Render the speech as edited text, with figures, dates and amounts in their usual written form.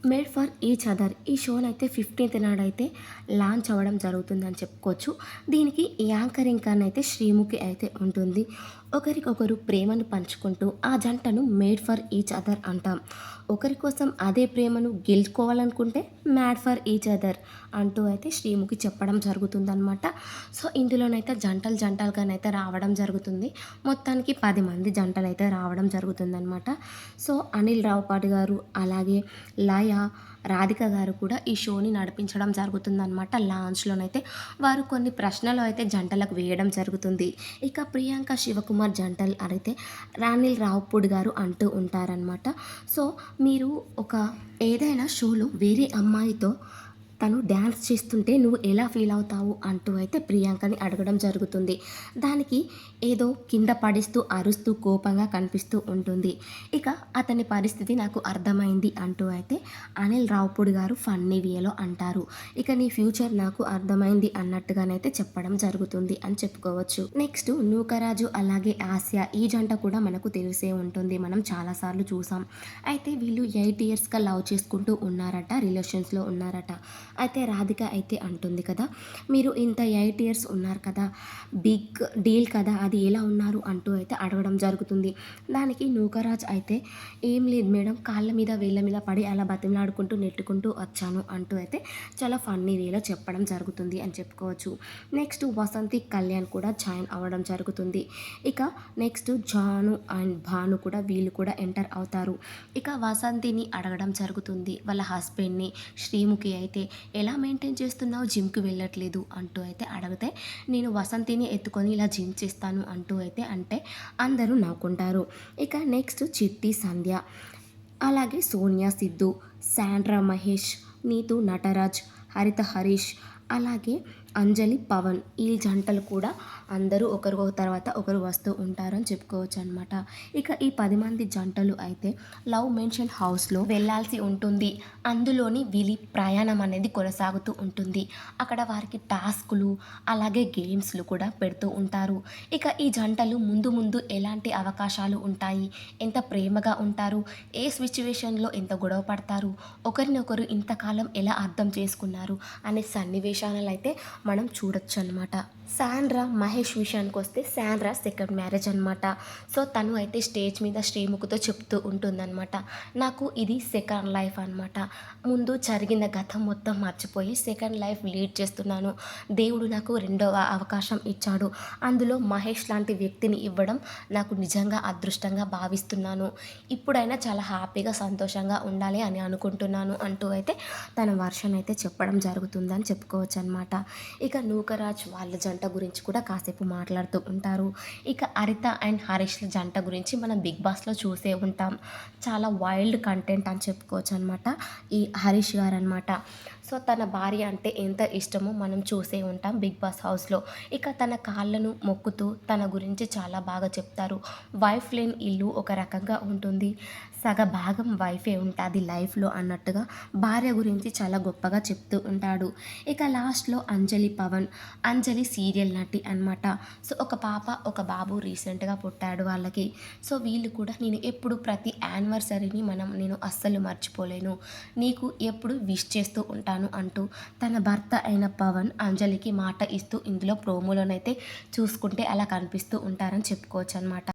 Made for each other ఈ షోనైతే 15th నాడైతే launch అవ్వడం జరుగుతుందని చెప్పుకోవచ్చు. దీనికి యాంకరింగ్ అయితే శ్రీముఖి అయితే ఉంటుంది. ఒకరికొకరు ప్రేమను పంచుకుంటూ ఆ జంటను మేడ్ ఫర్ ఈచ్ అదర్ అంటాం. ఒకరి కోసం అదే ప్రేమను గెలుచుకోవాలనుకుంటే మ్యాడ్ ఫర్ ఈచ్ అదర్ అంటూ అయితే శ్రీముఖి చెప్పడం జరుగుతుందనమాట. సో ఇందులోనైతే జంటలుగానైతే రావడం జరుగుతుంది. మొత్తానికి 10 మంది జంటలైతే రావడం జరుగుతుందనమాట. సో అనిల్ రావుపాటి గారు, అలాగే లయ, రాధిక గారు కూడా ఈ షోని నడిపించడం జరుగుతుందనమాట. లాంచ్‌లోనైతే వారు కొన్ని ప్రశ్నలు అయితే జంటలకు వేయడం జరుగుతుంది. ఇక ప్రియాంక, శివకుమార్ జంటలు అయితే అనిల్ రావిపూడి గారు అంటూ ఉంటారనమాట. సో మీరు ఒక ఏదైనా షోలో వేరే అమ్మాయితో తను డ్యాన్స్ చేస్తుంటే నువ్వు ఎలా ఫీల్ అవుతావు అంటూ అయితే ప్రియాంకని అడగడం జరుగుతుంది. దానికి ఏదో కింద పడిస్తూ అరుస్తూ కోపంగా కనిపిస్తూ ఉంటుంది. ఇక అతని పరిస్థితి నాకు అర్థమైంది అంటూ అయితే అనిల్ రావిపూడి గారు ఫన్నీ వేలో అంటారు. ఇక నీ ఫ్యూచర్ నాకు అర్థమైంది అన్నట్టుగానైతే చెప్పడం జరుగుతుంది అని చెప్పుకోవచ్చు. నెక్స్ట్ నూకరాజు అలాగే ఆసియా ఈ జంట కూడా మనకు తెలిసే ఉంటుంది. మనం చాలాసార్లు చూసాం. అయితే వీళ్ళు 8 ఇయర్స్గా లవ్ చేసుకుంటూ ఉన్నారట, రిలేషన్స్లో ఉన్నారట. అయితే రాధిక అయితే అంటుంది కదా, మీరు ఇంత 8 ఇయర్స్ ఉన్నారు కదా, బిగ్ డీల్ కదా, అది ఎలా ఉన్నారు అంటూ అయితే అడగడం జరుగుతుంది. దానికి నూకరాజ్ అయితే ఏం లేదు మేడం, కాళ్ళ మీద వేళ్ళ మీద పడి అలా బతిమలాడుకుంటూ నెట్టుకుంటూ వచ్చాను అంటూ అయితే చాలా ఫన్నీ వేలో చెప్పడం జరుగుతుంది అని చెప్పుకోవచ్చు. నెక్స్ట్ వసంతి కళ్యాణ్ కూడా జాయిన్ అవ్వడం జరుగుతుంది. ఇక నెక్స్ట్ జాను అండ్ భాను కూడా వీళ్ళు కూడా ఎంటర్ అవుతారు. ఇక వసంతిని అడగడం జరుగుతుంది వాళ్ళ హస్బెండ్ని. శ్రీముఖి అయితే ఎలా మెయింటైన్ చేస్తున్నావు, జిమ్కి వెళ్ళట్లేదు అంటూ అయితే అడిగితే నేను వసంతిని ఎత్తుకొని ఇలా జిమ్ చేస్తాను అంటూ అయితే అంటే అందరూ నవ్వుకుంటారు. ఇక నెక్స్ట్ చిట్టి సంధ్య, అలాగే సోనియా సిద్ధు, శాండ్రా మహేష్, నీతు నటరాజ్, హరిత హరీష్, అలాగే అంజలి పవన్ ఈ జంటలు కూడా అందరూ ఒకరు తర్వాత ఒకరు వస్తూ ఉంటారని చెప్పుకోవచ్చు అనమాట. ఇక ఈ 10 మంది జంటలు అయితే లవ్ మెన్షన్ హౌస్లో వెళ్ళాల్సి ఉంటుంది. అందులోని వీళ్ళ ప్రయాణం అనేది కొనసాగుతూ ఉంటుంది. అక్కడ వారికి టాస్కులు అలాగే గేమ్స్లు కూడా పెడుతూ ఉంటారు. ఇక ఈ జంటలు ముందు ముందు ఎలాంటి అవకాశాలు ఉంటాయి, ఎంత ప్రేమగా ఉంటారు, ఏ సిచ్యువేషన్లో ఎంత గొడవ పడతారు, ఒకరినొకరు ఇంతకాలం ఎలా అర్థం చేసుకున్నారు అనే సన్నివేశాలు అయితే మనం చూడొచ్చు అనమాట. శాండ్రా మహేష్ విషయానికి వస్తే శాండ్రా సెకండ్ మ్యారేజ్ అనమాట. సో తను అయితే స్టేజ్ మీద శ్రీముఖితో చెప్తూ ఉంటుందన్నమాట, నాకు ఇది సెకండ్ లైఫ్ అనమాట, ముందు జరిగిన గతం మొత్తం మర్చిపోయి సెకండ్ లైఫ్ లీడ్ చేస్తున్నాను, దేవుడు నాకు రెండవ అవకాశం ఇచ్చాడు, అందులో మహేష్ లాంటి వ్యక్తిని ఇవ్వడం నాకు నిజంగా అదృష్టంగా భావిస్తున్నాను, ఇప్పుడైనా చాలా హ్యాపీగా సంతోషంగా ఉండాలి అని అనుకుంటున్నాను అంటూ అయితే తన వర్షన్ అయితే చెప్పడం జరుగుతుందని చెప్పుకోవచ్చు అనమాట. ఇక నూకరాజ్ వాళ్ళ జంట గురించి కూడా కాసేపు మాట్లాడుతూ ఉంటారు. ఇక హరిత అండ్ హరీష్ల జంట గురించి మనం బిగ్ బాస్లో చూసే ఉంటాం. చాలా వైల్డ్ కంటెంట్ అని చెప్పుకోవచ్చు అనమాట ఈ హరీష్ గారు అనమాట. సో తన భార్య అంటే ఎంత ఇష్టమో మనం చూసే ఉంటాం బిగ్ బాస్ హౌస్లో. ఇక తన కాళ్ళను మొక్కుతూ తన గురించి చాలా బాగా చెప్తారు. వైఫ్ లేని ఇల్లు ఒక రకంగా ఉంటుంది, సగ భాగం వైఫే ఉంటుంది లైఫ్లో అన్నట్టుగా భార్య గురించి చాలా గొప్పగా చెప్తూ ఉంటాడు. ఇక లాస్ట్లో అంజలి పవన్, అంజలి సీరియల్ నటి అనమాట. సో ఒక పాప ఒక బాబు రీసెంట్గా పుట్టాడు వాళ్ళకి. సో వీళ్ళు కూడా నేను ఎప్పుడు ప్రతి యానివర్సరీని నేను అస్సలు మర్చిపోలేను, నీకు ఎప్పుడు విష్ చేస్తూ ఉంటాను అంటూ తన భర్త అయిన పవన్ అంజలికి మాట ఇస్తూ ఇందులో ప్రోమోలోనైతే చూసుకుంటే అలా కనిపిస్తూ ఉంటారని చెప్పుకోవచ్చు అనమాట.